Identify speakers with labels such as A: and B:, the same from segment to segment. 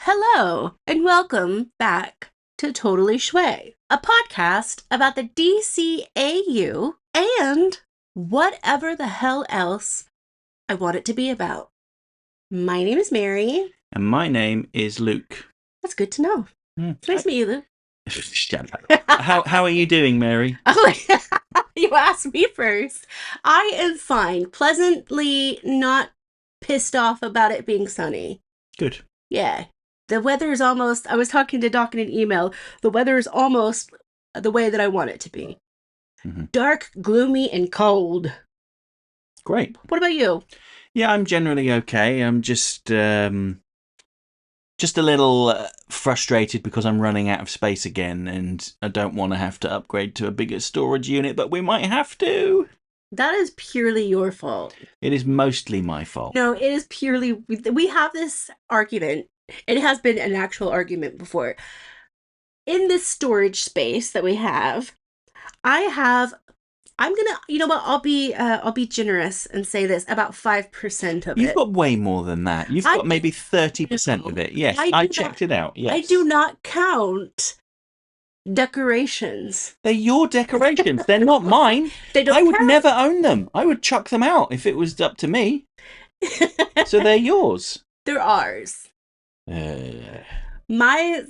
A: Hello, and welcome back to Totally Schway, a podcast about the DCAU and whatever the hell else I want it to be about. My name is Mary.
B: And my name is Luke.
A: That's good to know. It's nice to meet you, Luke.
B: Shut up. How are you doing, Mary?
A: Oh, you asked me first. I am fine. Pleasantly not pissed off about it being sunny.
B: Good.
A: Yeah. The weather is almost, I was talking to Doc in an email, the weather is almost the way that I want it to be.
B: Mm-hmm.
A: Dark, gloomy, and cold.
B: Great.
A: What about you?
B: Yeah, I'm generally okay. I'm just a little frustrated because I'm running out of space again, and I don't want to have to upgrade to a bigger storage unit, but we might have to.
A: That is purely your fault.
B: It is mostly my fault.
A: No, it is purely, we have this argument. It has been an actual argument before. In this storage space that we have, I'm gonna, you know what, I'll be generous and say this, about 5% of it.
B: You've got way more than that. You've got maybe 30% of it. Yes, I checked it out. Yes.
A: I do not count decorations.
B: They're your decorations. They're not mine. I would never own them. I would chuck them out if it was up to me. So they're yours.
A: They're ours. My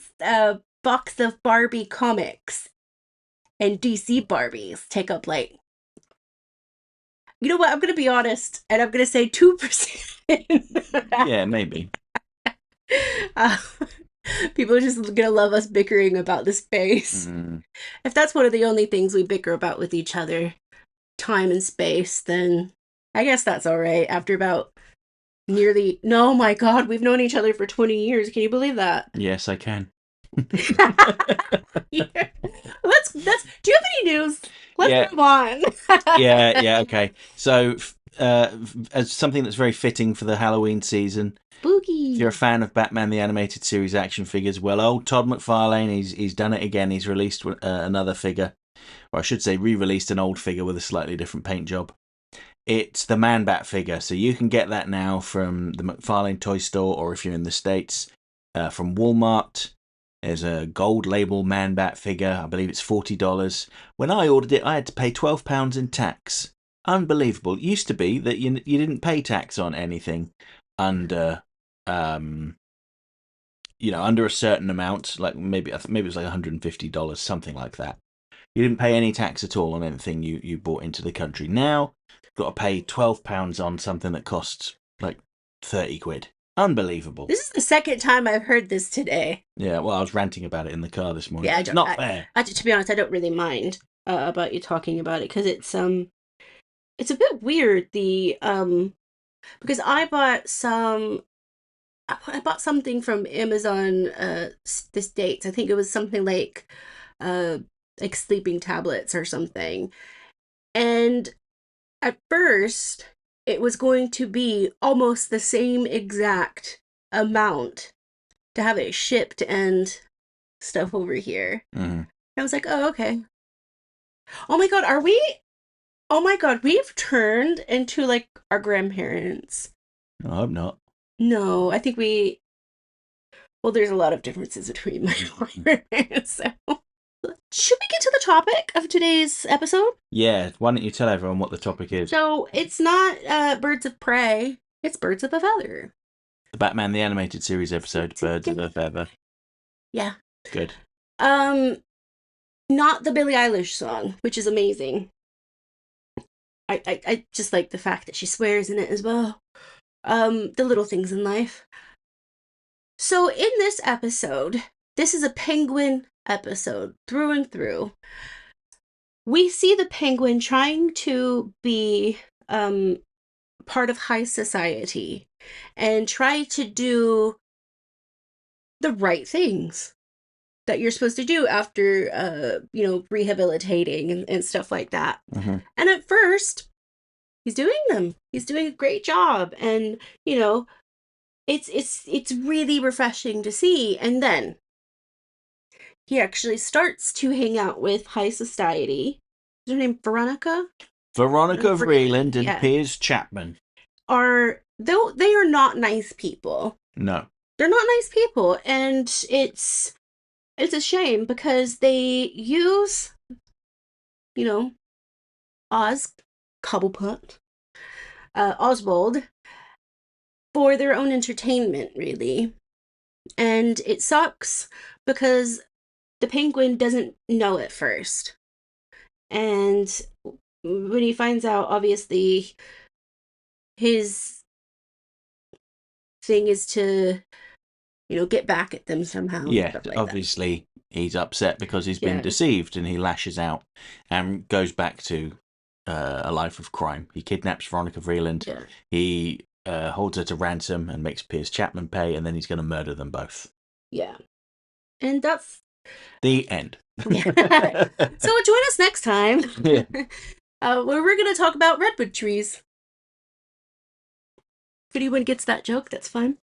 A: box of Barbie comics and DC Barbies take up like, you know what, I'm going to be honest, and I'm going to say 2%.
B: Yeah, maybe.
A: People are just going to love us bickering about the space. If that's one of the only things we bicker about with each other, time and space, then I guess that's all right. After about no, my God, we've known each other for 20 years. Can you believe that?
B: Yes, I can.
A: Yeah. Do you have any news? Let's move on.
B: yeah, okay. So, as something that's very fitting for the Halloween season,
A: spooky.
B: If you're a fan of Batman the Animated Series action figures, well, old Todd McFarlane, he's done it again. He's released another figure, or I should say re-released an old figure with a slightly different paint job. It's the Man-Bat figure, so you can get that now from the McFarlane Toy Store, or if you're in the States, from Walmart. There's a gold label Man-Bat figure. I believe it's $40. When I ordered it, I had to pay £12 in tax. Unbelievable. It used to be that you didn't pay tax on anything under under a certain amount, like maybe it was like $150, something like that. You didn't pay any tax at all on anything you bought into the country. Now, you've got to pay £12 on something that costs like 30 quid. Unbelievable.
A: This is the second time I've heard this today.
B: Yeah, well, I was ranting about it in the car this morning.
A: Yeah,
B: it's not fair.
A: To be honest, I don't really mind about you talking about it, because it's a bit weird. Because I bought something from Amazon the States. I think it was something like sleeping tablets or something. And at first, it was going to be almost the same exact amount to have it shipped and stuff over here.
B: Mm-hmm.
A: I was like, oh, okay. Oh my God, we've turned into like our grandparents.
B: I hope not.
A: No, I think there's a lot of differences between my grandparents, so. Should we get to the topic of today's episode?
B: Yeah, why don't you tell everyone what the topic is?
A: So, it's not Birds of Prey, it's Birds of a Feather.
B: The Batman the Animated Series episode, Birds of a Feather.
A: Yeah.
B: Good.
A: Not the Billie Eilish song, which is amazing. I just like the fact that she swears in it as well. The little things in life. So, in this episode, this is a penguin episode through and through. We see the penguin trying to be part of high society and try to do the right things that you're supposed to do after rehabilitating and stuff like that.
B: Mm-hmm.
A: And at first, he's doing them. He's doing a great job, and it's really refreshing to see. And then he actually starts to hang out with high society. Is her name Veronica?
B: Veronica Vreeland and Piers Chapman.
A: They are not nice people.
B: No.
A: they're not nice people, and it's a shame because they use, you know, Oz, Cobblepot, Oswald for their own entertainment, really. And it sucks because the penguin doesn't know it first. And when he finds out, obviously, his thing is to, get back at them somehow and
B: Yeah,
A: stuff like that.
B: obviously he's upset because he's been
A: Yeah,
B: deceived, and he lashes out and goes back to a life of crime. He kidnaps Veronica Vreeland.
A: yeah,
B: He holds her to ransom and makes Piers Chapman pay, and then he's going to murder them both.
A: yeah. And that's,
B: The end.
A: yeah. So join us next time
B: Yeah.
A: where we're going to talk about redwood trees. If anyone gets that joke, that's fine.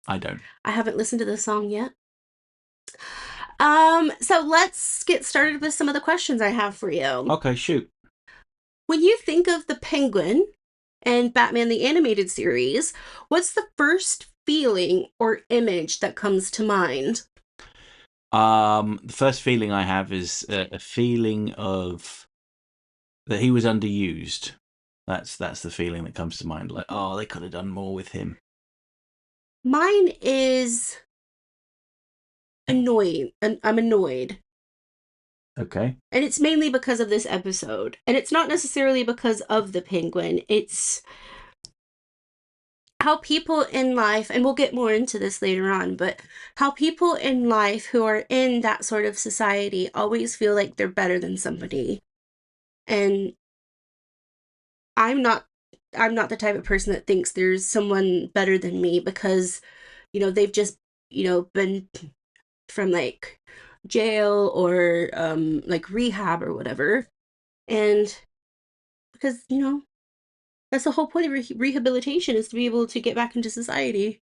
B: I don't.
A: I haven't listened to the song yet. So let's get started with some of the questions I have for you.
B: Okay, shoot.
A: When you think of the Penguin and Batman the Animated Series, what's the first feeling or image that comes to mind?
B: The first feeling I have is a feeling of that he was underused. That's the feeling that comes to mind. Like, oh, they could have done more with him.
A: Mine is annoying. I'm annoyed.
B: Okay.
A: And it's mainly because of this episode. And it's not necessarily because of the Penguin. It's how people in life, and we'll get more into this later on, but how people in life who are in that sort of society always feel like they're better than somebody. And I'm not the type of person that thinks there's someone better than me because, they've just, been from like jail or like rehab or whatever. And because, that's the whole point of rehabilitation, is to be able to get back into society.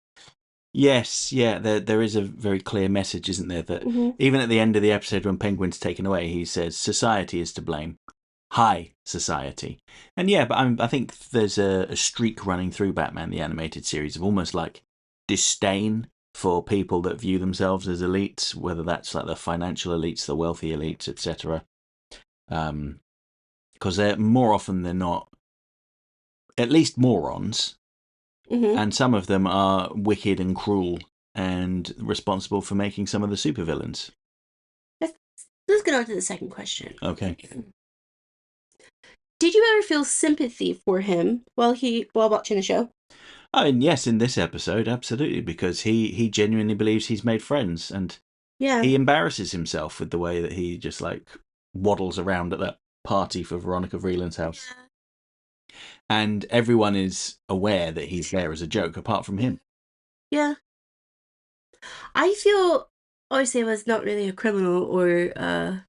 B: Yes, yeah, there is a very clear message, isn't there? That
A: Mm-hmm.
B: even at the end of the episode when Penguin's taken away, he says, society is to blame. High society. And yeah, but I think there's a streak running through Batman, the animated series, of almost like disdain for people that view themselves as elites, whether that's like the financial elites, the wealthy elites, etc. Because they're more often than not, at least morons,
A: Mm-hmm.
B: and some of them are wicked and cruel and responsible for making some of the supervillains.
A: Let's, let's get on to the second question.
B: Okay.
A: Did you ever feel sympathy for him while watching the show?
B: Oh, and yes, in this episode, absolutely, because he genuinely believes he's made friends, and
A: Yeah.
B: he embarrasses himself with the way that he just like waddles around at that party for Veronica Vreeland's house. And everyone is aware that he's there as a joke, apart from him.
A: Yeah. I feel, obviously I was not really a criminal or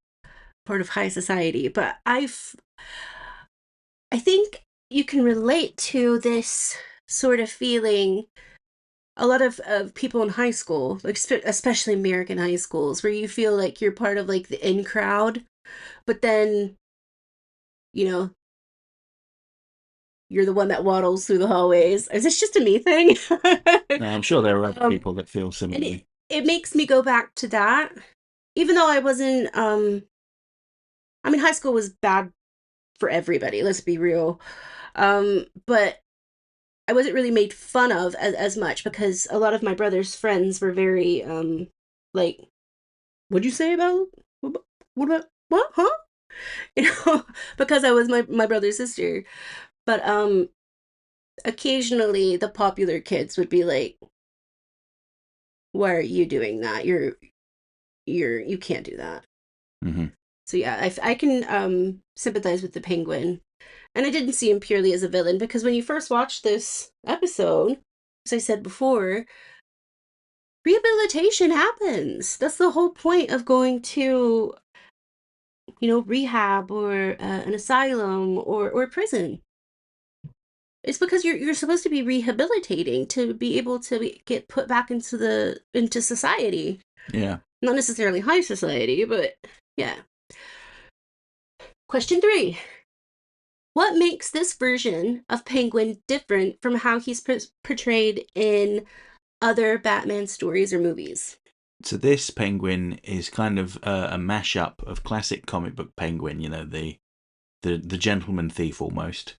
A: part of high society, but I think you can relate to this sort of feeling. A lot of people in high school, like especially American high schools, where you feel like you're part of like the in crowd, but then, you know, you're the one that waddles through the hallways. Is this just a me thing?
B: Now, I'm sure there are other
A: um,
B: people that feel
A: and
B: similarly.
A: it makes me go back to that, even though I wasn't. I mean, high school was bad for everybody. Let's be real. But I wasn't really made fun of as much because a lot of my brother's friends were very like, what'd you say about what about what, huh? You know, because I was my brother's sister. But occasionally the popular kids would be like, why are you doing that? You can't do that.
B: Mm-hmm.
A: So yeah, I can sympathize with the Penguin. And I didn't see him purely as a villain because when you first watch this episode, as I said before, rehabilitation happens. That's the whole point of going to, rehab or an asylum or prison. It's because you're supposed to be rehabilitating to be able to get put back into society.
B: Yeah.
A: Not necessarily high society, but yeah. Question 3. What makes this version of Penguin different from how he's portrayed in other Batman stories or movies.
B: So this penguin is kind of a mashup of classic comic book penguin, you know, the gentleman thief almost,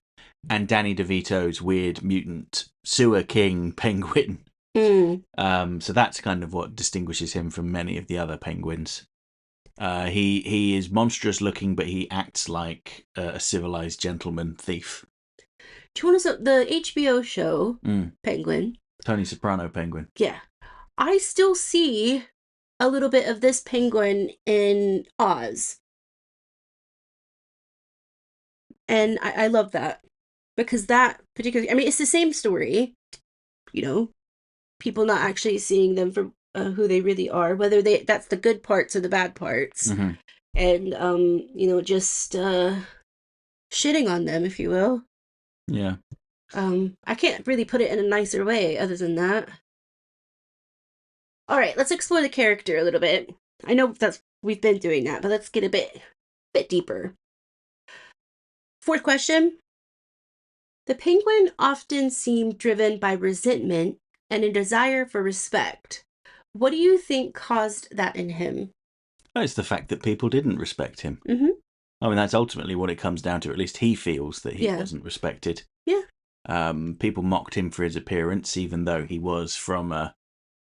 B: and Danny DeVito's weird mutant sewer king penguin.
A: Mm.
B: So that's kind of what distinguishes him from many of the other penguins. He is monstrous looking, but he acts like a civilized gentleman thief.
A: Do you want to the HBO show Penguin?
B: Tony Soprano penguin.
A: Yeah, I still see a little bit of this penguin in Oz, and I love that because that particular. I mean, it's the same story, you know, people not actually seeing them for who they really are, whether that's the good parts or the bad parts,
B: Mm-hmm.
A: and you know, just shitting on them, if you will.
B: Yeah.
A: I can't really put it in a nicer way other than that. All right, let's explore the character a little bit. I know we've been doing that, but let's get a bit deeper. Fourth question. The penguin often seemed driven by resentment and a desire for respect. What do you think caused that in him?
B: Well, it's the fact that people didn't respect him.
A: Mm-hmm.
B: I mean, that's ultimately what it comes down to. At least he feels that he wasn't respected.
A: Yeah.
B: People mocked him for his appearance, even though he was from a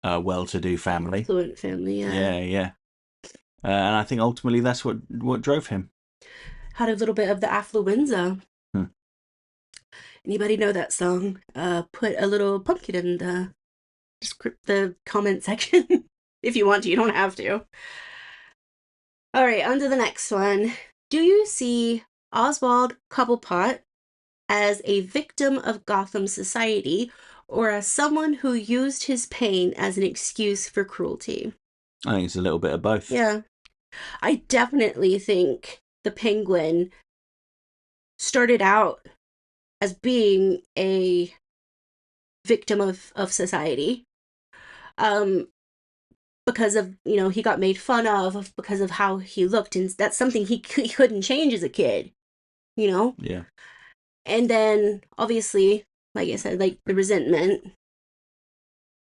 B: well-to-do family.
A: Affluent family, yeah.
B: Yeah. And I think ultimately that's what drove him.
A: Had a little bit of the affluenza. Anybody know that song? Put a little pumpkin in the comment section. If you want to, you don't have to. All right, on to the next one. Do you see Oswald Cobblepot as a victim of Gotham society or as someone who used his pain as an excuse for cruelty?
B: I think it's a little bit of both.
A: Yeah. I definitely think the Penguin started out as being a victim of society. Because of, you know, he got made fun of because of how he looked, and that's something he couldn't change as a kid, you know?
B: Yeah.
A: And then, obviously, like I said, like, the resentment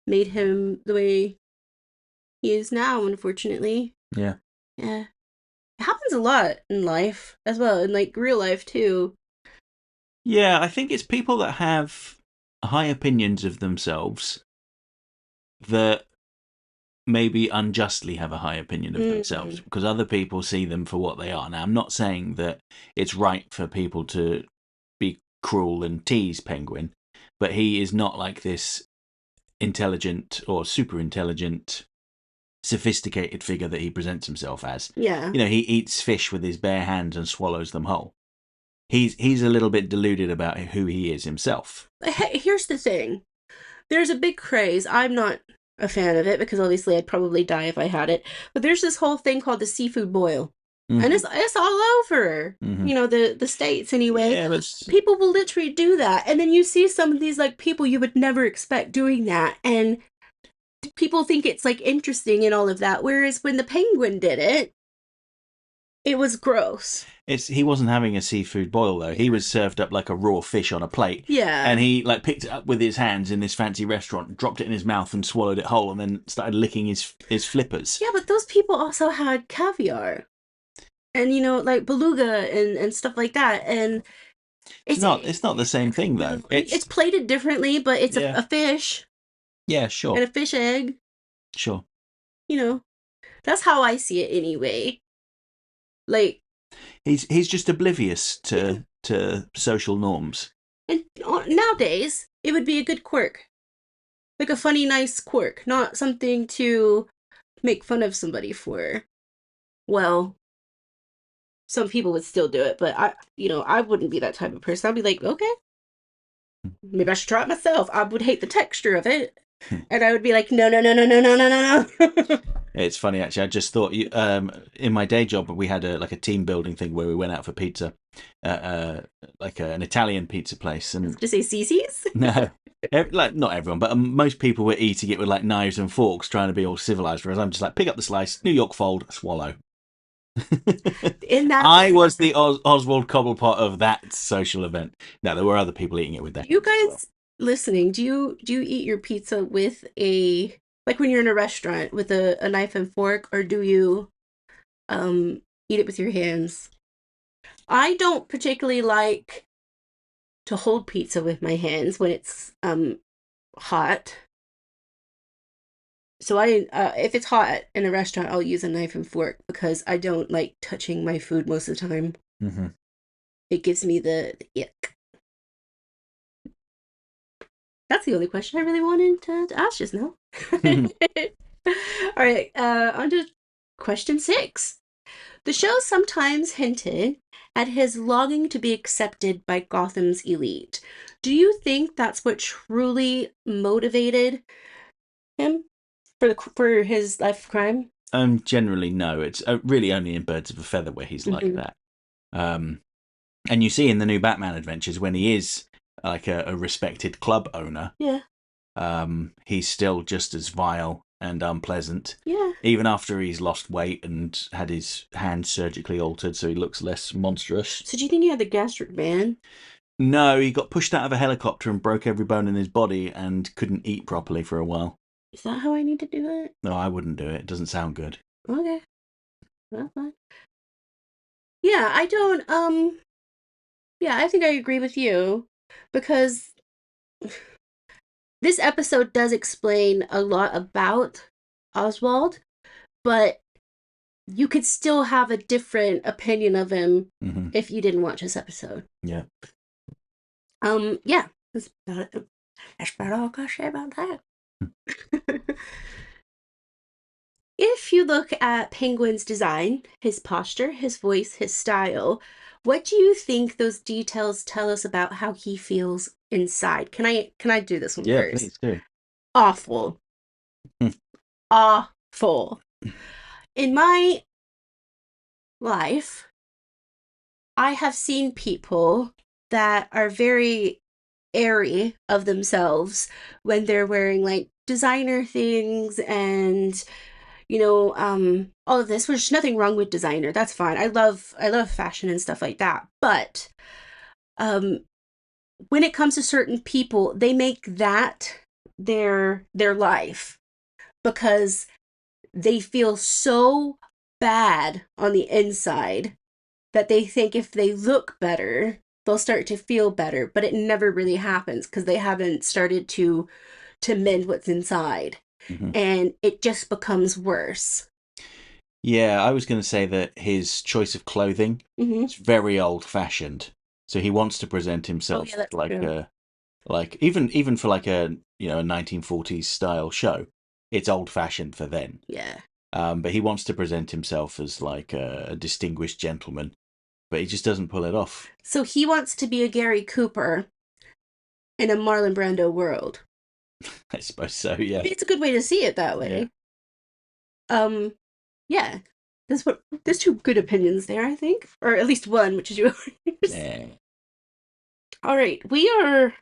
A: made him the way he is now, unfortunately.
B: Yeah.
A: Yeah. It happens a lot in life, as well, in, like, real life, too.
B: Yeah, I think it's people that have high opinions of themselves that maybe unjustly have a high opinion of themselves because other people see them for what they are. Now, I'm not saying that it's right for people to be cruel and tease Penguin, but he is not like this intelligent or super intelligent, sophisticated figure that he presents himself as.
A: Yeah.
B: You know, he eats fish with his bare hands and swallows them whole. He's a little bit deluded about who he is himself.
A: Hey, here's the thing. There's a big craze. I'm not a fan of it because obviously I'd probably die if I had it. But there's this whole thing called the seafood boil. Mm-hmm. And it's all over, you know, the States anyway.
B: Yeah,
A: people will literally do that. And then you see some of these, like, people you would never expect doing that. And people think it's, like, interesting and all of that. Whereas when the Penguin did it, it was gross.
B: He wasn't having a seafood boil though. He was served up like a raw fish on a plate.
A: Yeah.
B: And he like picked it up with his hands in this fancy restaurant, dropped it in his mouth and swallowed it whole and then started licking his flippers.
A: Yeah, but those people also had caviar. And, you know, like beluga and stuff like that. And
B: it's not the same thing though.
A: It's plated differently, but it's a fish.
B: Yeah, sure.
A: And a fish egg.
B: Sure.
A: You know, that's how I see it anyway. Like,
B: he's just oblivious to social norms.
A: And nowadays, it would be a good quirk. Like a funny, nice quirk, not something to make fun of somebody for. Well, some people would still do it, but I wouldn't be that type of person. I'd be like, okay, maybe I should try it myself. I would hate the texture of it. And I would be like, no.
B: It's funny, actually. I just thought, in my day job, we had a team building thing where we went out for pizza, like an Italian pizza place. And
A: just say Cece's?
B: No, like not everyone, but most people were eating it with like knives and forks, trying to be all civilized. Whereas I'm just like, pick up the slice, New York fold, swallow. I was the Oswald Cobblepot of that social event. No, there were other people eating it with their
A: You guys listening, do you eat your pizza with a, like when you're in a restaurant with a knife and fork, or do you eat it with your hands? I don't particularly like to hold pizza with my hands when it's hot. So if it's hot in a restaurant, I'll use a knife and fork because I don't like touching my food most of the time.
B: Mm-hmm.
A: It gives me the ick. That's the only question I really wanted to ask just now. All right, on to question 6. The show sometimes hinted at his longing to be accepted by Gotham's elite. Do you think that's what truly motivated him for his life of crime?
B: Generally, no. It's really only in Birds of a Feather where he's like
A: Mm-hmm.
B: that. Um, and you see in the new Batman adventures when he is like a respected club owner,
A: Yeah,
B: he's still just as vile and unpleasant.
A: yeah.
B: Even after he's lost weight and had his hand surgically altered so he looks less monstrous.
A: So do you think he had the gastric ban?
B: No, he got pushed out of a helicopter and broke every bone in his body and couldn't eat properly for a while.
A: Is that how I need to do it?
B: No, I wouldn't do it. It doesn't sound good.
A: Okay, that's fine. Yeah, I don't. Yeah, I think I agree with you because this episode does explain a lot about Oswald, but you could still have a different opinion of him
B: Mm-hmm.
A: if you didn't watch this episode.
B: Yeah.
A: Yeah, that's about it. That's about all I gotta say about that. If you look at Penguin's design, his posture, his voice, his style, what do you think those details tell us about how he feels inside? Can I do this one
B: Yeah,
A: first?
B: please do.
A: Awful. Awful. In my life, I have seen people that are very airy of themselves when they're wearing like designer things and all of this. There's nothing wrong with designer. That's fine. I love fashion and stuff like that. But um when it comes to certain people, they make that their life because they feel so bad on the inside that they think if they look better, they'll start to feel better, but it never really happens because they haven't started to mend what's inside.
B: Mm-hmm.
A: And it just becomes worse.
B: Yeah, I was going to say that his choice of clothing
A: Mm-hmm.
B: is very old-fashioned. So he wants to present
A: Oh
B: himself
A: yeah, that's
B: like
A: true.
B: even for like a 1940s style show, it's old-fashioned for then.
A: Yeah.
B: But he wants to present himself as like a distinguished gentleman, but he just doesn't pull it off.
A: So he wants to be a Gary Cooper in a Marlon Brando world.
B: I suppose so.
A: I
B: Yeah.
A: mean, it's a good way to see it that
B: Yeah.
A: way. Um, yeah. There's two good opinions there, I think, or at least one, which is yours.
B: Yeah.
A: All right, we are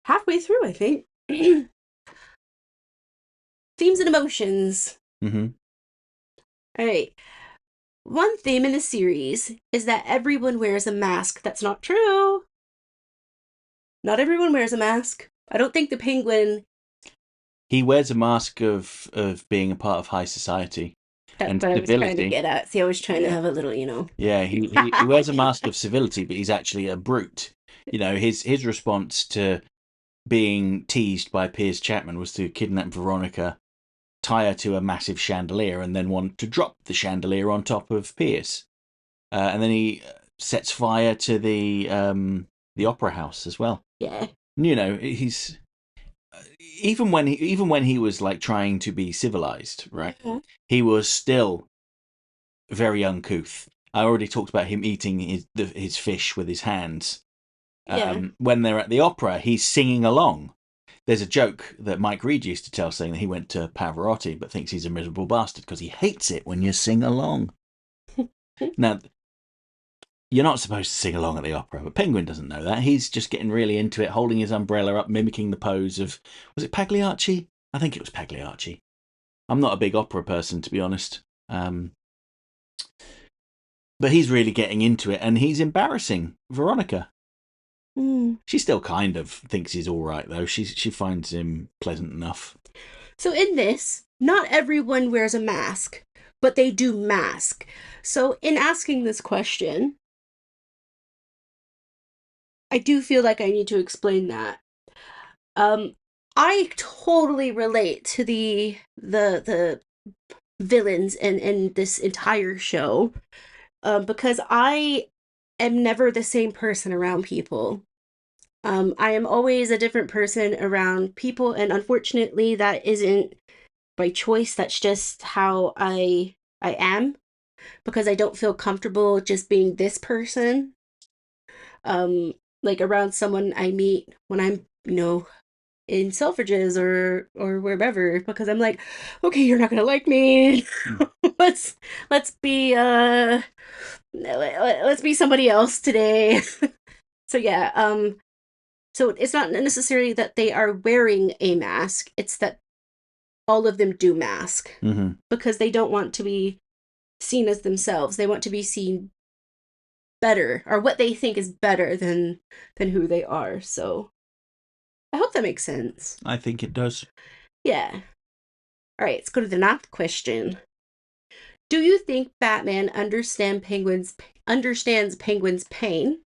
A: halfway through, I think. Themes and emotions.
B: Mm-hmm.
A: All right. One theme in the series is that everyone wears a mask. That's not true. Not everyone wears a mask. I don't think the penguin.
B: He wears a mask of being a part of high society
A: That's
B: and
A: what I was trying to
B: civility.
A: get at. See, I was trying to
B: Yeah.
A: have a little.
B: Yeah, he wears a mask of civility, but he's actually a brute. His response to being teased by Piers Chapman was to kidnap Veronica, tie her to a massive chandelier, and then want to drop the chandelier on top of Piers. And then he sets fire to the opera house as well.
A: Yeah.
B: He's even when he was like trying to be civilized, right?
A: Mhm.
B: He was still very uncouth. I already talked about him eating his fish with his hands.
A: Yeah.
B: When they're at the opera, he's singing along. There's a joke that Mike Reed used to tell, saying that he went to Pavarotti but thinks he's a miserable bastard because he hates it when you sing along. Now, you're not supposed to sing along at the opera, but Penguin doesn't know that. He's just getting really into it, holding his umbrella up, mimicking the pose of... Was it Pagliacci? I think it was Pagliacci. I'm not a big opera person, to be honest. But he's really getting into it, and he's embarrassing Veronica.
A: Mm.
B: She still kind of thinks he's all right, though. She finds him pleasant enough.
A: So in this, not everyone wears a mask, but they do mask. So in asking this question, I do feel like I need to explain that. Um, I totally relate to the villains in this entire show, because I am never the same person around people. I am always a different person around people, and unfortunately, that isn't by choice. That's just how I am, because I don't feel comfortable just being this person. Um, like around someone I meet when I'm, in Selfridges or wherever, because I'm like, okay, you're not gonna like me. let's let's be let's be somebody else today. So yeah, so it's not necessarily that they are wearing a mask, it's that all of them do mask,
B: Mm-hmm.
A: because they don't want to be seen as themselves. They want to be seen better, or what they think is better than who they are. So I hope that makes sense.
B: I think it does.
A: Yeah. All right, let's go to the ninth question. Do you think Batman understands Penguin's pain,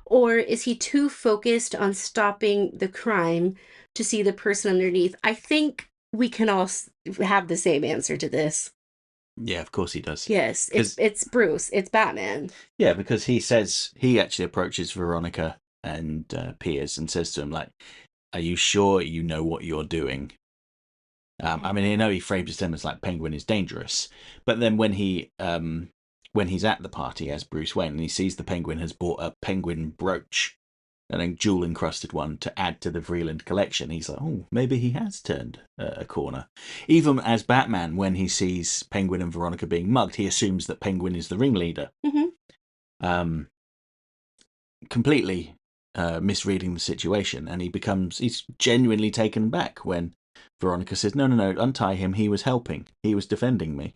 A: or is he too focused on stopping the crime to see the person underneath? I think we can all have the same answer to this.
B: Yeah, of course he does.
A: Yes,
B: Because
A: it's Bruce. It's Batman.
B: yeah, because he says he actually approaches Veronica and Piers and says to him like, "Are you sure you know what you're doing?" I mean, I know he frames them as like Penguin is dangerous, but then when he's at the party as Bruce Wayne and he sees the Penguin has bought a penguin brooch, and a jewel encrusted one to add to the Vreeland collection, he's like, oh, maybe he has turned a corner. Even as Batman, when he sees Penguin and Veronica being mugged, he assumes that Penguin is the ringleader.
A: Mm-hmm.
B: Um, Completely misreading the situation, and he's genuinely taken back when Veronica says, no, no, no, untie him. He was helping. He was defending me.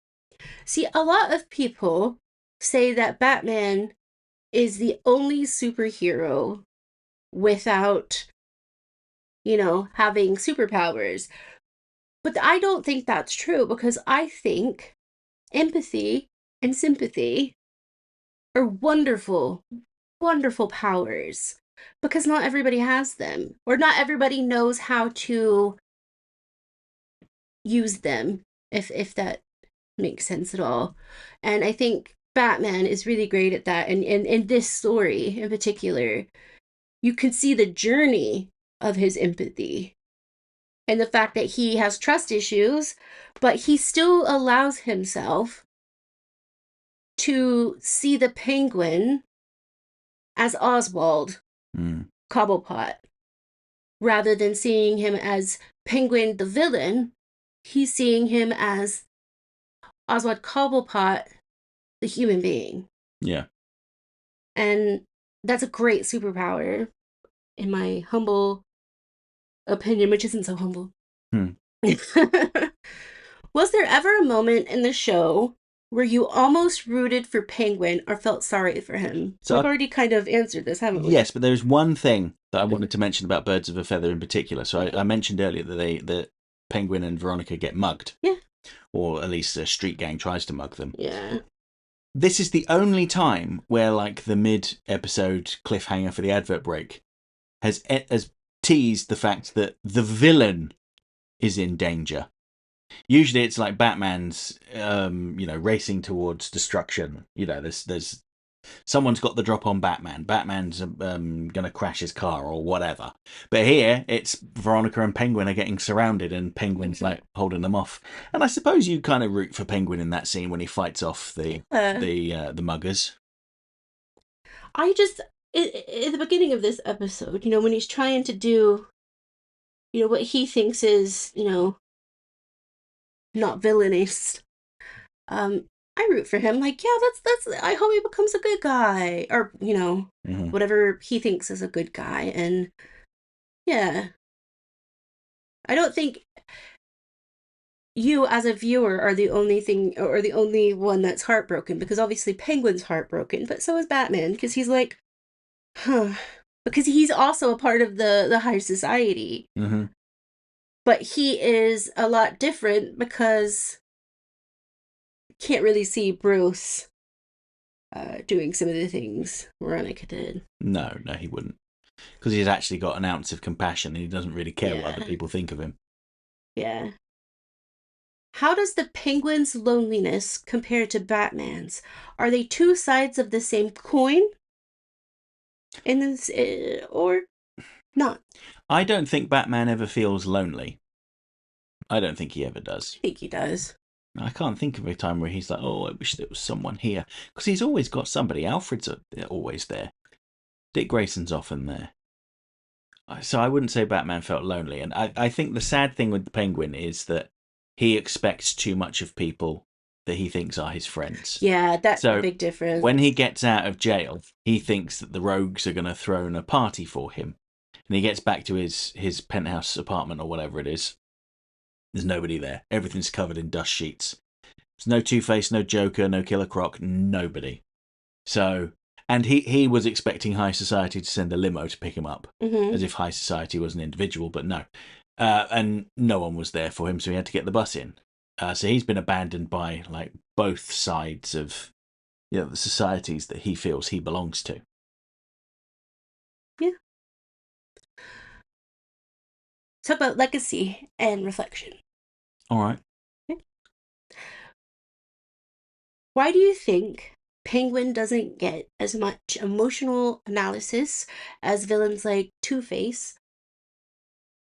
A: See, a lot of people say that Batman is the only superhero without, having superpowers. But I don't think that's true, because I think empathy and sympathy are wonderful, wonderful powers, because not everybody has them, or not everybody knows how to use them, if that makes sense at all. And I think Batman is really great at that. And in this story in particular, you can see the journey of his empathy and the fact that he has trust issues, but he still allows himself to see the Penguin as Oswald
B: Mm.
A: Cobblepot, rather than seeing him as Penguin the villain. He's seeing him as Oswald Cobblepot, the human being.
B: Yeah.
A: And that's a great superpower, in my humble opinion, which isn't so humble.
B: Hmm.
A: Was there ever a moment in the show where you almost rooted for Penguin or felt sorry for him?
B: So
A: We've already kind of answered this, haven't we?
B: yes, but there's one thing that I wanted to mention about Birds of a Feather in particular. So I mentioned earlier that Penguin and Veronica get mugged.
A: Yeah.
B: Or at least a street gang tries to mug them.
A: Yeah.
B: This is the only time where, like, the mid-episode cliffhanger for the advert break has teased the fact that the villain is in danger. Usually, it's like Batman's, racing towards destruction. There's someone's got the drop on Batman. Batman's gonna crash his car or whatever. But here, it's Veronica and Penguin are getting surrounded, and Penguin's like holding them off. And I suppose you kind of root for Penguin in that scene when he fights off the muggers.
A: I just, at the beginning of this episode, when he's trying to do, what he thinks is, not villainous, I root for him. Like, yeah, that's. I hope he becomes a good guy, or
B: Mm-hmm.
A: whatever he thinks is a good guy. And yeah, I don't think you as a viewer are the only thing, or the only one that's heartbroken, because obviously Penguin's heartbroken, but so is Batman, because he's like, huh. because he's also a part of the high society.
B: Mm-hmm.
A: But he is a lot different because can't really see Bruce doing some of the things Veronica did.
B: No, he wouldn't. Because he's actually got an ounce of compassion and he doesn't really care what
A: Yeah.
B: other people think of him.
A: Yeah. How does the Penguin's loneliness compare to Batman's? Are they two sides of the same coin? In this, or not?
B: I don't think Batman ever feels lonely. I don't think he ever does.
A: I think he does.
B: I can't think of a time where he's like, oh, I wish there was someone here. Because he's always got somebody. Alfred's always there. Dick Grayson's often there. So I wouldn't say Batman felt lonely. And I think the sad thing with the Penguin is that he expects too much of people that he thinks are his friends.
A: Yeah, that's a
B: So
A: big difference.
B: when he gets out of jail, he thinks that the rogues are going to throw a party for him. And he gets back to his penthouse apartment or whatever it is. There's nobody there. Everything's covered in dust sheets. There's no Two-Face, no Joker, no Killer Croc, nobody. So, and he was expecting High Society to send a limo to pick him up,
A: Mm-hmm.
B: as if High Society was an individual, but no. And no one was there for him, so he had to get the bus in. So he's been abandoned by like both sides of the societies that he feels he belongs to.
A: Yeah. Talk about legacy and reflection.
B: All right.
A: Okay. Why do you think Penguin doesn't get as much emotional analysis as villains like Two-Face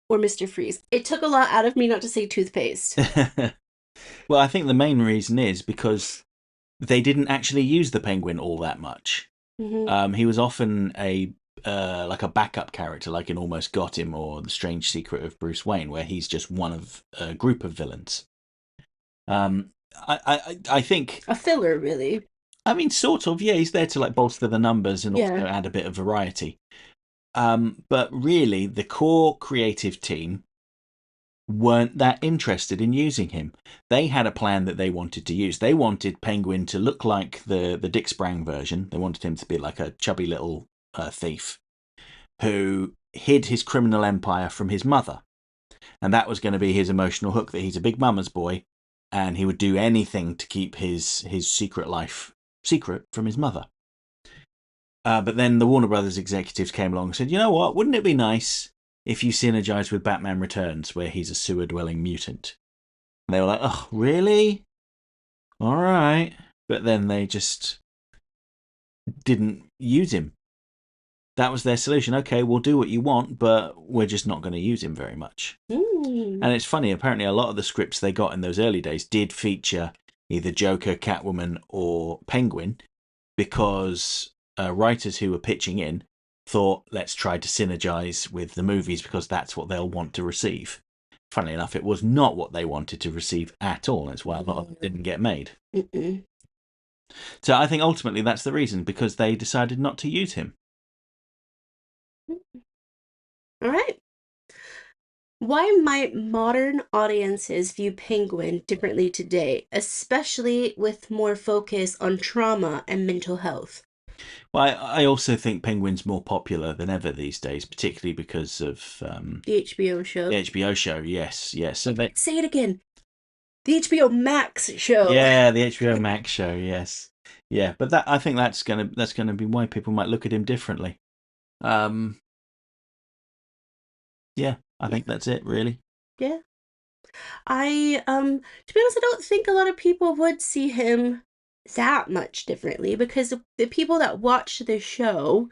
A: or Mr. Freeze? It took a lot out of me not to say toothpaste.
B: Well, I think the main reason is because they didn't actually use the Penguin all that much.
A: Mm-hmm.
B: He was often like a backup character, like in Almost Got Him or The Strange Secret of Bruce Wayne, where he's just one of a group of villains. I think
A: A filler, really.
B: I mean, sort of, yeah. He's there to like bolster the numbers and also
A: Yeah.
B: add a bit of variety. But really, the core creative team weren't that interested in using him. They had a plan that they wanted to use. They wanted Penguin to look like the Dick Sprang version. They wanted him to be like a chubby little thief who hid his criminal empire from his mother. And that was going to be his emotional hook, that he's a big mama's boy and he would do anything to keep his secret life secret from his mother. But then the Warner Brothers executives came along and said, you know what, wouldn't it be nice if you synergized with Batman Returns, where he's a sewer-dwelling mutant? And they were like, oh, really? All right. But then they just didn't use him. That was their solution. Okay, we'll do what you want, but we're just not going to use him very much.
A: Mm.
B: And it's funny, apparently a lot of the scripts they got in those early days did feature either Joker, Catwoman, or Penguin, because writers who were pitching in thought, let's try to synergize with the movies because that's what they'll want to receive. Funnily enough, it was not what they wanted to receive at all. That's why a lot of them didn't get made.
A: Mm-mm.
B: So I think ultimately that's the reason, because they decided not to use him.
A: All right. Why might modern audiences view Penguin differently today, especially with more focus on trauma and mental health?
B: Well, I also think Penguin's more popular than ever these days, particularly because of
A: The HBO show.
B: the HBO show. Yes. So
A: Say it again. The HBO Max show.
B: yeah, the HBO Max show. Yes, yeah. But I think that's gonna be why people might look at him differently. Yeah, I think that's it, really.
A: Yeah. To be honest, I don't think a lot of people would see him that much differently, because the people that watched the show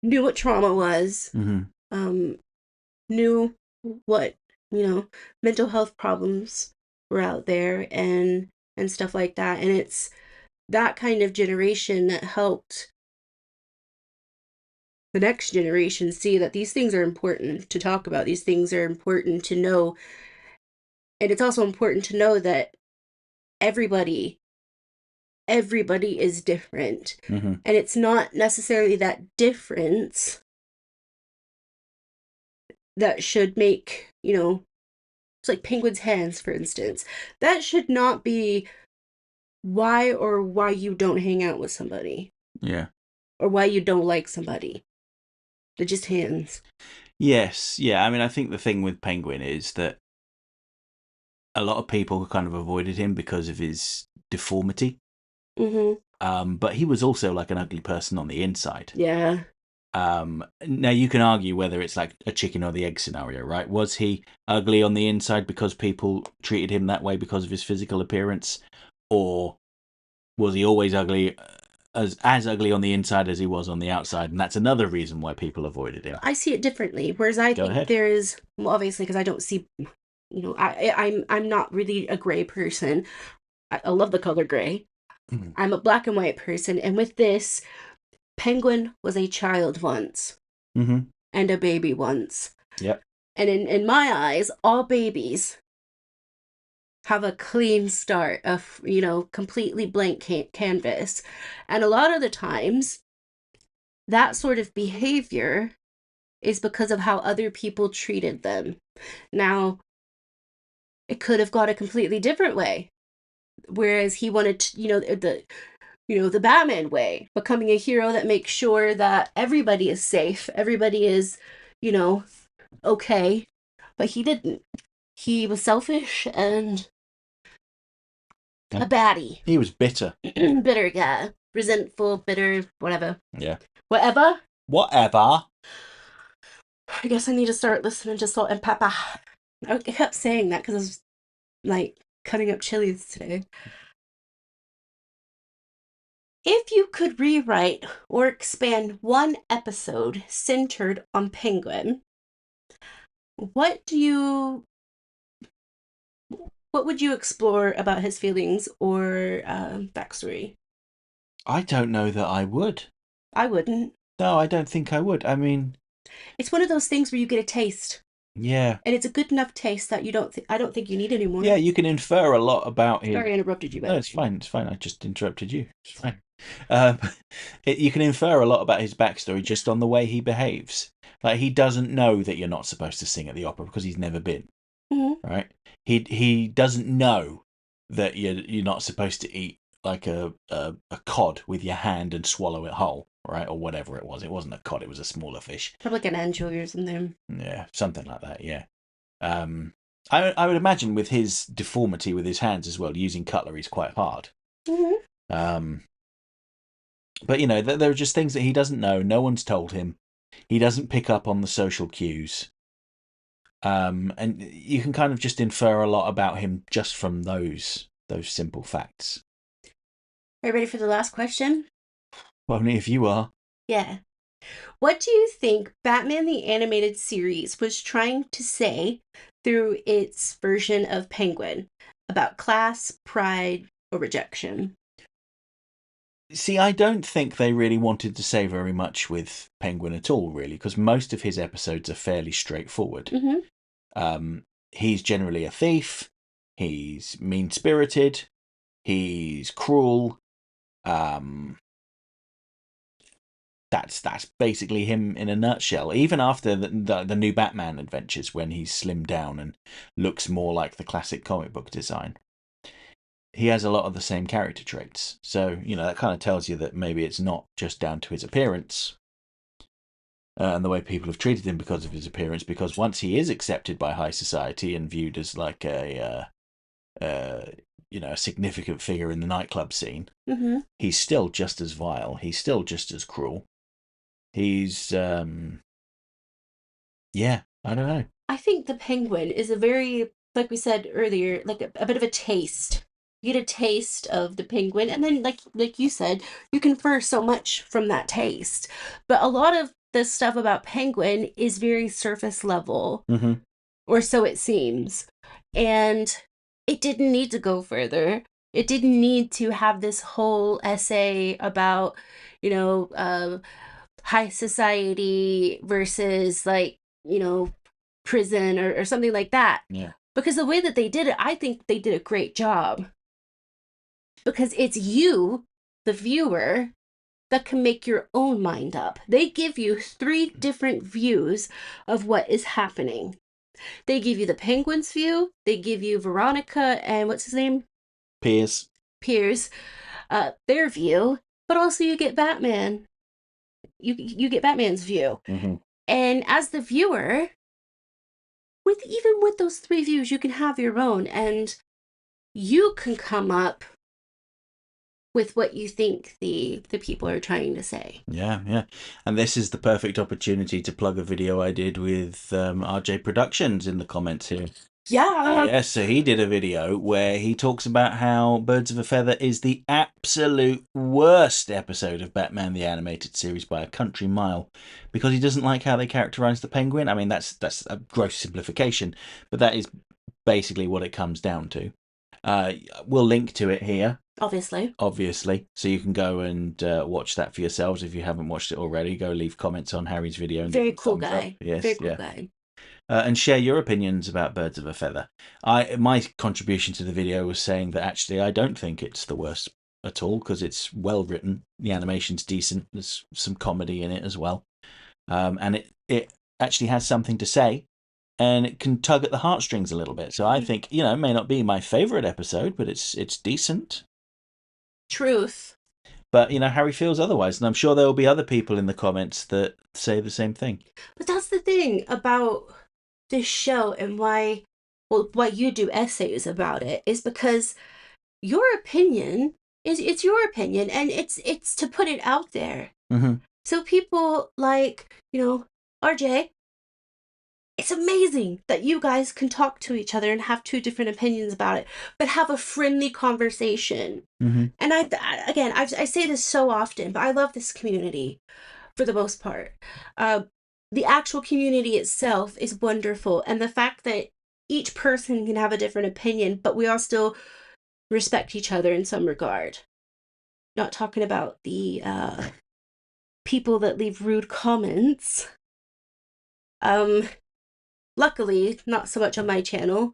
A: knew what trauma was,
B: Mm-hmm.
A: knew what, mental health problems were out there, and stuff like that. And it's that kind of generation that helped the next generation see that these things are important to talk about. These things are important to know. And it's also important to know that everybody is different.
B: Mm-hmm.
A: And it's not necessarily that difference that should make, it's like Penguin's hands, for instance. That should not be why you don't hang out with somebody.
B: Yeah.
A: or why you don't like somebody. They're just hands.
B: Yes, yeah. I mean, I think the thing with Penguin is that a lot of people kind of avoided him because of his deformity.
A: Mm-hmm.
B: But he was also like an ugly person on the inside.
A: Yeah.
B: Now you can argue whether it's like a chicken or the egg scenario, right? Was he ugly on the inside because people treated him that way because of his physical appearance, or was he always ugly, as ugly on the inside as he was on the outside? And that's another reason why people avoided him.
A: I see it differently. Whereas I
B: Go
A: think
B: ahead.
A: there is, well, obviously, because I don't see, I'm not really a gray person. I love the color gray.
B: Mm-hmm.
A: I'm a black and white person, and with this, Penguin was a child once and a baby once.
B: Yep.
A: And in my eyes, all babies have a clean start of, completely blank canvas. And a lot of the times, that sort of behavior is because of how other people treated them. Now, it could have gone a completely different way. Whereas he wanted to, the Batman way, becoming a hero that makes sure that everybody is safe, everybody is, you know, okay. But he didn't. He was selfish and a baddie.
B: He was bitter.
A: Bitter, yeah. Resentful, bitter, whatever.
B: Yeah.
A: Whatever.
B: Whatever.
A: I guess I need to start listening to Salt and Pepper. I kept saying that because I was like cutting up chilies today. If you could rewrite or expand one episode centered on Penguin, what do you what would you explore about his feelings or backstory?
B: I don't know that I would.
A: I wouldn't.
B: No, I don't think I would. I mean,
A: It's one of those things where you get a taste,
B: yeah.
A: and it's a good enough taste that I don't think you need anymore.
B: Yeah, you can infer a lot about his.
A: Sorry, I interrupted you.
B: No, it's fine. It's fine. I just interrupted you. It's fine. Um, you can infer a lot about his backstory just on the way he behaves. Like he doesn't know that you're not supposed to sing at the opera because he's never been.
A: Mm-hmm.
B: Right? He doesn't know that you're not supposed to eat like a cod with your hand and swallow it whole, right? Or whatever it was. It wasn't a cod. It was a smaller fish.
A: Probably like an anchovy or something.
B: Yeah, something like that. Yeah. I would imagine with his deformity with his hands as well, using cutlery is quite hard.
A: Mm-hmm.
B: But there are just things that he doesn't know. No one's told him. He doesn't pick up on the social cues. And you can kind of just infer a lot about him just from those simple facts.
A: Are you ready for the last question?
B: Well, only if you are.
A: Yeah. What do you think Batman the Animated Series was trying to say through its version of Penguin about class, pride, or rejection?
B: See, I don't think they really wanted to say very much with Penguin at all, really, because most of his episodes are fairly straightforward.
A: Mm-hmm.
B: He's generally a thief. He's mean-spirited. He's cruel. That's basically him in a nutshell. Even after the new Batman adventures, when he's slimmed down and looks more like the classic comic book design, he has a lot of the same character traits. So that kind of tells you that maybe it's not just down to his appearance and the way people have treated him because of his appearance. Because once he is accepted by high society and viewed as like a significant figure in the nightclub scene,
A: Mm-hmm.
B: he's still just as vile. He's still just as cruel. He's I don't know.
A: I think the Penguin is a very, like we said earlier, like a bit of a taste. You get a taste of the Penguin, and then like you said, you confer so much from that taste. But a lot of the stuff about Penguin is very surface level,
B: Mm-hmm.
A: or so it seems. And it didn't need to go further. It didn't need to have this whole essay about, high society versus prison or something like that.
B: Yeah.
A: Because the way that they did it, I think they did a great job. Because it's you, the viewer, that can make your own mind up. They give you 3 different views of what is happening. They give you the Penguin's view, they give you Veronica and what's his name?
B: Piers.
A: Piers, their view, but also you get Batman. you get Batman's view.
B: Mm-hmm.
A: And as the viewer, with those three views, you can have your own, and you can come up with what you think the people are trying to say.
B: Yeah, yeah. And this is the perfect opportunity to plug a video I did with RJ Productions in the comments here.
A: Yeah.
B: Yes, so he did a video where he talks about how Birds of a Feather is the absolute worst episode of Batman the Animated Series by a country mile, because he doesn't like how they characterize the Penguin. I mean, that's a gross simplification, but that is basically what it comes down to. We'll link to it here, obviously, so you can go and watch that for yourselves if you haven't watched it already. Go leave comments on Harry's video and
A: Very
B: give
A: cool
B: thumbs
A: guy.
B: up. Yes,
A: Very cool
B: yeah.
A: guy.
B: And share your opinions about Birds of a Feather. My contribution to the video was saying that actually I don't think it's the worst at all, because it's well written. The animation's decent. There's some comedy in it as well, and it actually has something to say, and it can tug at the heartstrings a little bit. So I think, it may not be my favorite episode, but it's decent.
A: Truth.
B: But Harry feels otherwise, and I'm sure there will be other people in the comments that say the same thing.
A: But that's the thing about this show, and why you do essays about it, is because your opinion it's your opinion, and it's to put it out there.
B: Mm-hmm.
A: So people like, RJ, it's amazing that you guys can talk to each other and have two different opinions about it, but have a friendly conversation.
B: Mm-hmm.
A: And I say this so often, but I love this community for the most part. The actual community itself is wonderful, and the fact that each person can have a different opinion, but we all still respect each other in some regard. Not talking about the people that leave rude comments. Luckily, not so much on my channel.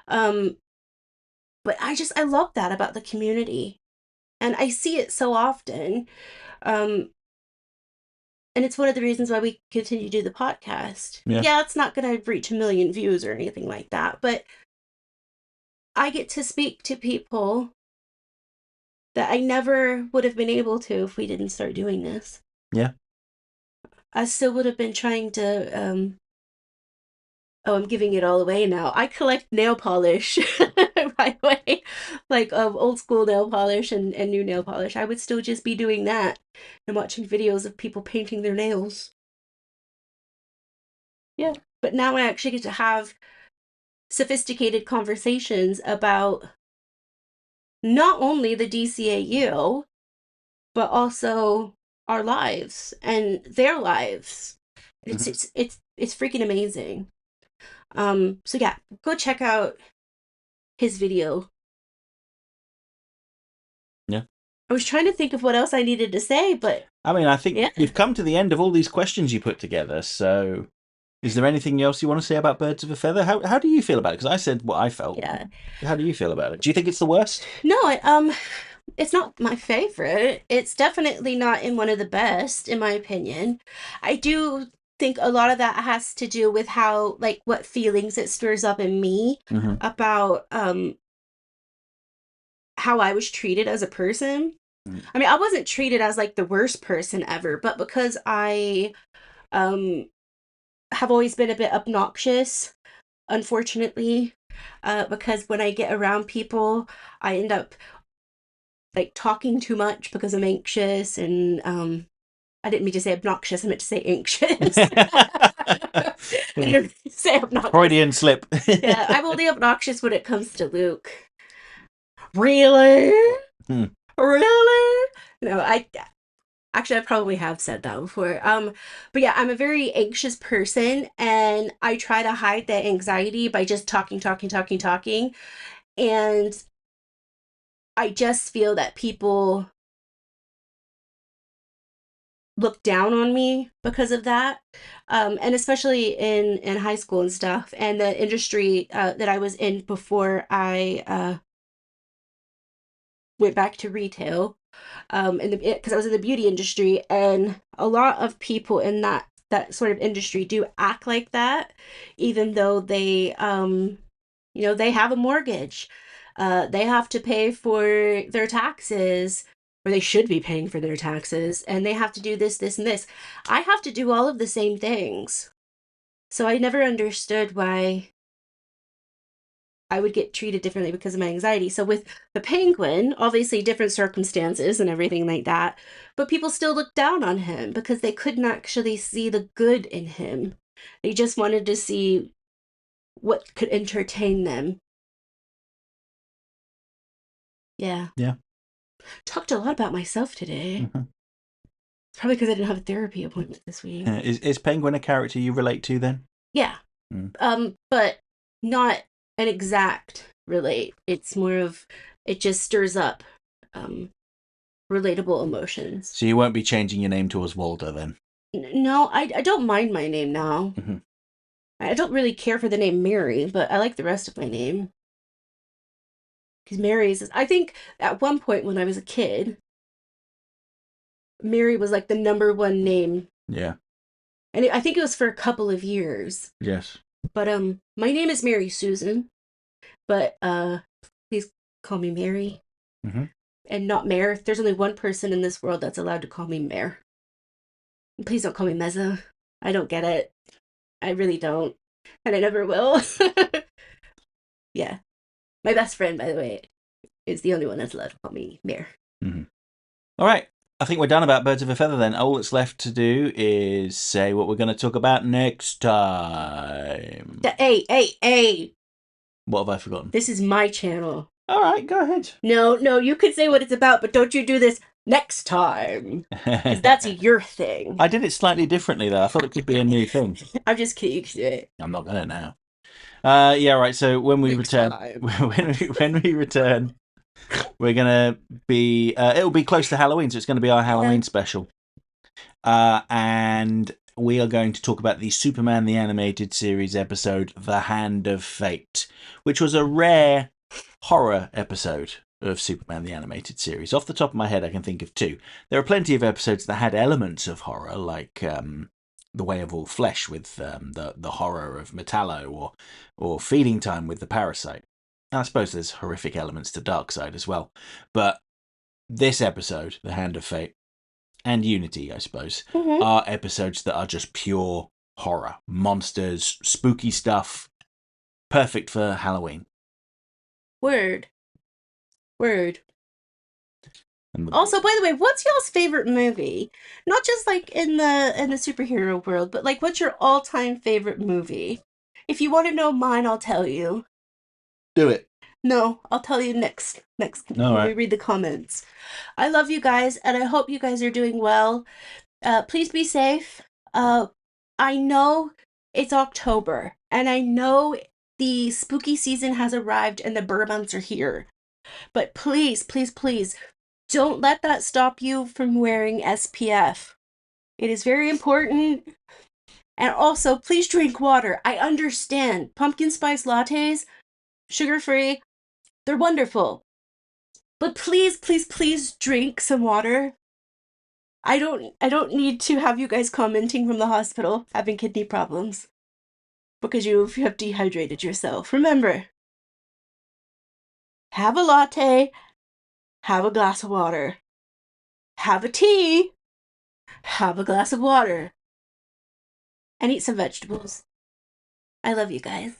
A: But I love that about the community, and I see it so often. And it's one of the reasons why we continue to do the podcast. Yeah, it's not going to reach 1 million views or anything like that, but I get to speak to people that I never would have been able to if we didn't start doing this.
B: Yeah.
A: I still would have been trying to, I'm giving it all away now. I collect nail polish, by the way, like old school nail polish and new nail polish. I would still just be doing that and watching videos of people painting their nails. Yeah, but now I actually get to have sophisticated conversations about not only the DCAU, but also our lives and their lives. It's freaking amazing. So yeah, go check out his video.
B: Yeah.
A: I was trying to think of what else I needed to say, but
B: I mean, I think we've come to the end of all these questions you put together. So, is there anything else you want to say about Birds of a Feather? How do you feel about it? Because I said what I felt.
A: Yeah.
B: How do you feel about it? Do you think it's the worst?
A: No, it's not my favorite. It's definitely not in one of the best, in my opinion. I do think a lot of that has to do with how, like, what feelings it stirs up in me about how I was treated as a person. I mean, I wasn't treated as like the worst person ever, but because I have always been a bit obnoxious, unfortunately, because when I get around people, I end up like talking too much because I'm anxious, and I didn't mean to say obnoxious, I meant to say anxious. I didn't say obnoxious.
B: Freudian slip.
A: Yeah, I'm only obnoxious when it comes to Luke. Really? Really? No, I probably have said that before. But yeah, I'm a very anxious person, and I try to hide that anxiety by just talking. And I just feel that people look down on me because of that. And especially in high school and stuff, and the industry that I was in before I went back to retail, because I was in the beauty industry, and a lot of people in that sort of industry do act like that, even though they they have a mortgage, they have to pay for their taxes, or they should be paying for their taxes, and they have to do this, this, and this. I have to do all of the same things. So I never understood why I would get treated differently because of my anxiety. So with the penguin, obviously different circumstances and everything like that, but people still looked down on him because they couldn't actually see the good in him. They just wanted to see what could entertain them. Yeah.
B: Yeah.
A: Talked a lot about myself today.
B: Mm-hmm.
A: It's probably because I didn't have a therapy appointment this week.
B: Is Penguin a character you relate to then?
A: Yeah. But not an exact relate. It's more of, it just stirs up relatable emotions.
B: So you won't be changing your name to Oswaldo then?
A: No, I don't mind my name now.
B: Mm-hmm.
A: I don't really care for the name Mary, but I like the rest of my name. Because Mary's, I think at one point when I was a kid, Mary was like the number one name.
B: Yeah.
A: And I think it was for a couple of years.
B: Yes.
A: But my name is Mary Susan, but please call me Mary.
B: Mm-hmm.
A: And not Mayor. There's only one person in this world that's allowed to call me Mayor. Please don't call me Meza. I don't get it. I really don't. And I never will. Yeah. My best friend, by the way, is the only one that's allowed to call me Mayor.
B: Mm-hmm. All right. I think we're done about Birds of a Feather then. All that's left to do is say what we're going to talk about next time.
A: Hey.
B: What have I forgotten?
A: This is my channel.
B: All right, go ahead.
A: No, you could say what it's about, but don't you do this next time. Because that's your thing.
B: I did it slightly differently, though. I thought it could be a new thing.
A: I'm just kidding. You can do it.
B: I'm not going to now. Yeah, right. So when we return, when we return, we're going to be, it'll be close to Halloween, so it's going to be our Halloween special. And we are going to talk about the Superman the Animated Series episode, The Hand of Fate, which was a rare horror episode of Superman the Animated Series. Off the top of my head, I can think of two. There are plenty of episodes that had elements of horror, like The Way of All Flesh with the horror of Metallo, or Feeding Time with the Parasite. I suppose there's horrific elements to Darkseid as well. But this episode, The Hand of Fate, and Unity, I suppose, are episodes that are just pure horror. Monsters, spooky stuff, perfect for Halloween.
A: Word. Also, by the way, what's y'all's favorite movie? Not just like in the superhero world, but like what's your all-time favorite movie? If you want to know mine, I'll tell you.
B: Do it.
A: No, I'll tell you next
B: All right.
A: we read the comments. I love you guys, and I hope you guys are doing well. Please be safe. I know it's October, and I know the spooky season has arrived and the burr months are here. But please, don't let that stop you from wearing SPF. It is very important. And also, please drink water. I understand. Pumpkin spice lattes, sugar-free, they're wonderful. But please drink some water. I don't need to have you guys commenting from the hospital having kidney problems because you have dehydrated yourself. Remember, have a latte, have a glass of water. Have a tea, have a glass of water, and eat some vegetables. I love you guys.